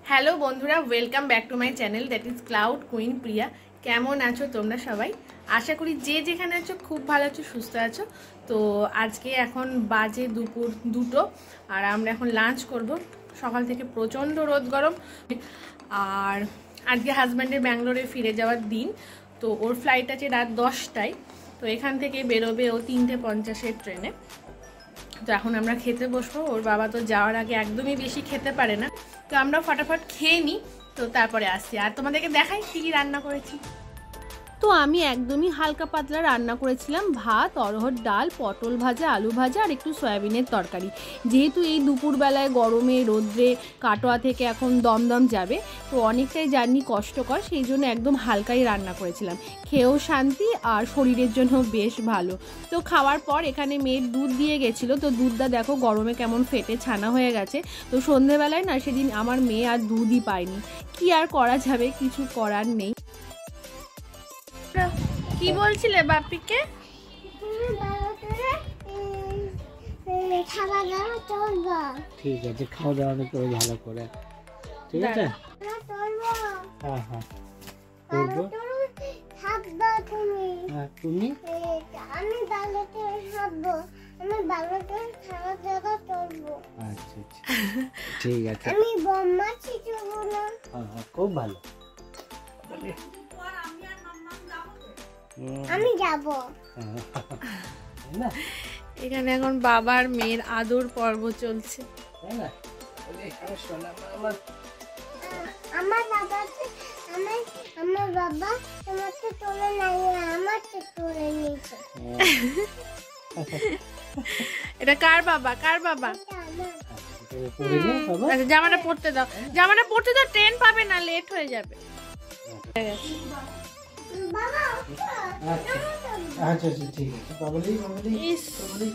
Hello বন্ধুরা, welcome back to my channel that is cloud queen Priya. কেমন আছো তোমরা সবাই? আশা করি যে যেখানে আছো খুব ভালো আছো, সুস্থ আছো। তো আজকে এখন বাজে দুপুর 2টো আর আমরা এখন লাঞ্চ করব। সকাল থেকে প্রচণ্ড রোদ গরম, আর আজকে হাজব্যান্ডের ব্যাঙ্গালোরে ফিরে যাওয়ার দিন। তো ওর ফ্লাইট আছে রাত 10টায়। তো এখান থেকে বেরোবে ও 3:50-এর ট্রেনে। তো এখন আমরা খেতে বসবো। ওর বাবা তো যাওয়ার আগে একদমই বেশি খেতে পারে না, তো আমরা ফটাফট খেয়ে নিই, তো তারপরে আসছি আর তোমাদেরকে দেখাই কী কী রান্না করেছি। তো আমি একদমই হালকা পাতলা রান্না করেছিলাম, ভাত, অরহর ডাল, পটল ভাজা, আলু ভাজা আর একটু সয়াবিনের তরকারি। যেহেতু এই দুপুরবেলায় গরমে রোদ্রে কাটোয়া থেকে এখন দমদম যাবে, তো অনেকটাই জার্নি কষ্টকর, সেই জন্য একদম হালকাই রান্না করেছিলাম। খেয়েও শান্তি আর শরীরের জন্য বেশ ভালো। তো খাওয়ার পর এখানে মেয়ের দুধ দিয়ে গেছিলো, তো দুধটা দেখো গরমে কেমন ফেটে ছানা হয়ে গেছে। তো সন্ধেবেলায় না সেদিন আমার মেয়ে আর দুধই পায়নি। কি আর করা যাবে, কিছু করার নেই। কি বলছিলে বাপিকে? ঠিক আছে, খাওয়া দাওয়া করে ভালো করে, ঠিক আছে? হ্যাঁ হ্যাঁ করবো। তুমি আমি বালুতে খাবো, আমি বালুতে খাওয়ার জায়গা করবো। আচ্ছা আচ্ছা ঠিক আছে। আমি বোমা ছিটাবো না। হ্যাঁ খুব ভালো। আমি যাব। এখানে এখন বাবার মেয়ের আদর পর্ব চলছে। আমার বাবা তোমাকে তোলে নাই, আমাকে তোলে নিয়েছে। এটা কার বাবা? কার বাবা? আচ্ছা, জামাটা পরতে দাও, জামাটা পরতে দাও, ট্রেন পাবে না, লেট হয়ে যাবে। আচ্ছা আচ্ছা ঠিক আছে। বাবলি বাবলি বাবলি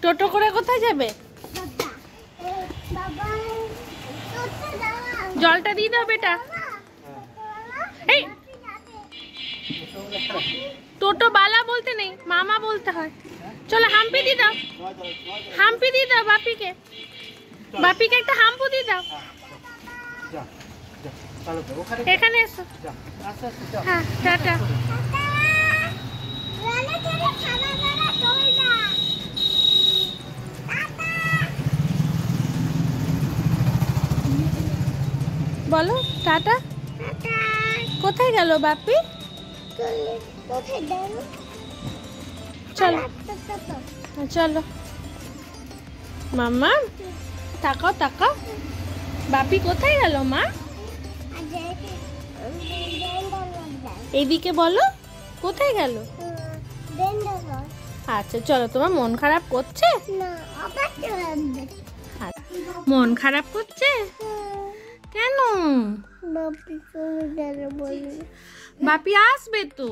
টোটো করে কোথায় যাবে? জলটা দিয়ে দাও বেটা। এই টোটো বালা বলতে নেই, মামা বলতে হয়। চলো হাম্পি দিয়ে দাও, হাম্পি দিয়ে দাও বাপিকে, বাপিকে একটা হাম্পু দিয়ে দাও। এখানে এসো। হ্যাঁ টাটা। বলো টাটা। কোথায় গেল বাপি? চলো চলো মাম্মা, তাকাও তাকাও, বাপি কোথায় গেল মা? এইদিকে বলো, কোথায় গেল? আচ্ছা চলো, তোমার মন খারাপ করছে? মন খারাপ করছে কেন? বাপি আসবে তো।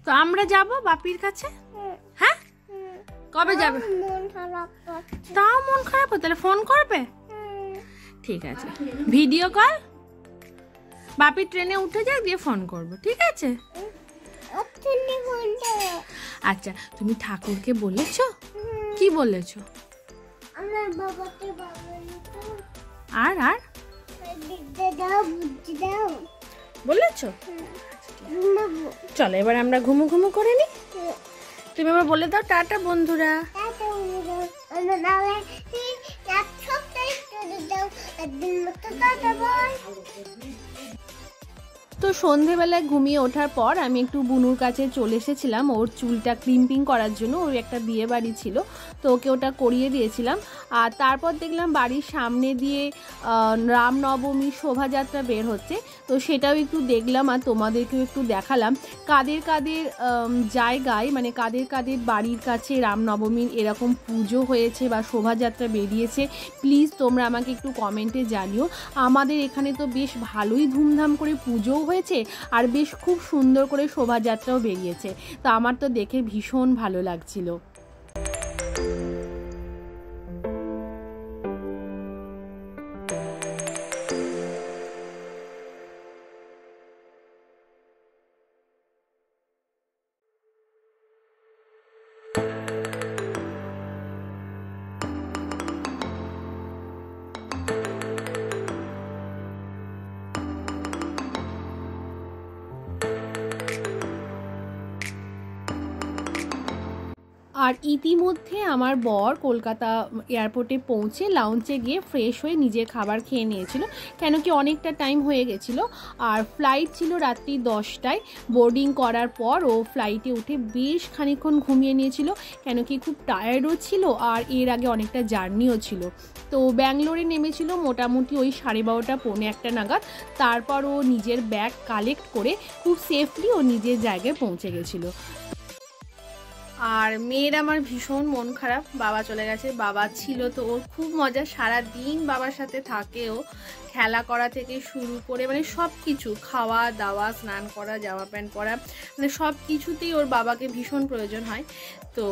তো আমরা যাব বাপির কাছে। হ্যাঁ কবে যাবে? তাও মন খারাপ, তাহলে ফোন করবে। ঠিক আছে, ভিডিও কল। বাপি ট্রেনে উঠে যাক, দিয়ে ফোন করবো, ঠিক আছে? আচ্ছা, তুমি ঠাকুরকে বলেছো? কি বলেছো? আর আর বলেছো? চলো এবার আমরা ঘুমু ঘুমু করে নি। তুমি এবার বলে দাও টাটা বন্ধুরা। তো সন্ধেবেলায় ঘুমিয়ে ওঠার পর আমি একটু বুনুর কাছে চলে এসেছিলাম ওর চুলটা ক্রিম্পিং করার জন্য। ওর একটা বিয়ে বাড়ি ছিল, তো ওকে ওটা করিয়ে দিয়েছিলাম। আর তারপর দেখলাম বাড়ির সামনে দিয়ে রামনবমীর শোভাযাত্রা বের হচ্ছে, তো সেটাও একটু দেখলাম আর তোমাদেরকেও একটু দেখালাম। কাদের কাদের জায়গায় মানে কাদের কাদের বাড়ির কাছে রামনবমীর এরকম পুজো হয়েছে বা শোভাযাত্রা বেরিয়েছে প্লিজ তোমরা আমাকে একটু কমেন্টে জানিও। আমাদের এখানে তো বেশ ভালোই ধুমধাম করে পুজোও হয়েছে আর বেশ খুব সুন্দর করে শোভাযাত্রাও বেরিয়েছে, তো আমার তো দেখে ভীষণ ভালো লাগছিল। আর ইতিমধ্যে আমার বর কলকাতা এয়ারপোর্টে পৌঁছে লাউঞ্জে গিয়ে ফ্রেশ হয়ে নিজের খাবার খেয়ে নিয়েছিল, কেন কি অনেকটা টাইম হয়ে গেছিল। আর ফ্লাইট ছিল রাত্রি 10টায়। বোর্ডিং করার পর ও ফ্লাইটে উঠে বেশ খানিকক্ষণ ঘুমিয়ে নিয়েছিল, কেন কি খুব টায়ার্ডও ছিল আর এর আগে অনেকটা জার্নিও ছিল। তো ব্যাঙ্গালোরে নেমেছিল মোটামুটি ওই 12:30 পৌনে 1 নাগাদ। তারপর ও নিজের ব্যাগ কালেক্ট করে খুব সেফলি ও নিজের জায়গায় পৌঁছে গেছিলো। আর মেয়ের আমার ভীষণ মন খারাপ, বাবা চলে গেছে। বাবা ছিল তো ওর খুব মজা, সারা দিন বাবার সাথে থাকে ও, খেলা করা থেকে শুরু করে মানে সব কিছু, খাওয়া দাওয়া, স্নান করা, জামা প্যান্ট পরা, মানে সব কিছুতেই ওর বাবাকে ভীষণ প্রয়োজন হয়। তো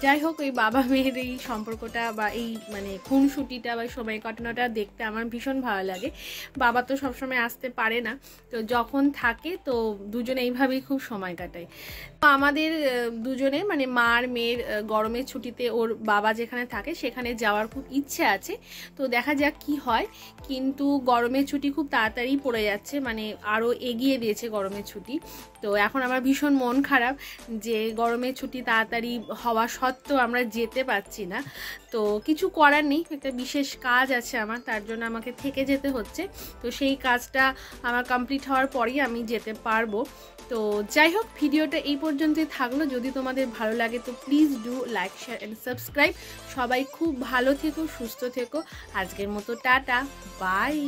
যাই হোক, এই বাবা মেয়ের এই সম্পর্কটা বা এই মানে খুনসুটিটা বা সময় কাটানোটা দেখতে আমার ভীষণ ভালো লাগে। বাবা তো সবসময় আসতে পারে না, তো যখন থাকে তো দুজনে এইভাবেই খুব সময় কাটায়। তো আমাদের দুজনে মানে মা আর মেয়ের গরমের ছুটিতে ওর বাবা যেখানে থাকে সেখানে যাওয়ার খুব ইচ্ছে আছে, তো দেখা যাক কি হয়। কিন্তু গরমের ছুটি খুব তাড়াতাড়ি পড়ে যাচ্ছে, মানে আরও এগিয়ে দিয়েছে গরমের ছুটি। তো এখন আমার ভীষণ মন খারাপ যে গরমের ছুটি তাড়াতাড়ি হওয়া সত্ত্বেও আমরা যেতে পারছি না। তো কিছু করার নেই, একটা বিশেষ কাজ আছে আমার, তার জন্য আমাকে থেকে যেতে হচ্ছে। তো সেই কাজটা আমার কমপ্লিট হওয়ার পরই আমি যেতে পারবো। তো যাই হোক, ভিডিওটা এই পর্যন্তই থাকলো। যদি তোমাদের ভালো লাগে তো please do like, share and subscribe. সবাই খুব ভালো থেকো, সুস্থ থেকো। আজকের মতো টাটা, বাই।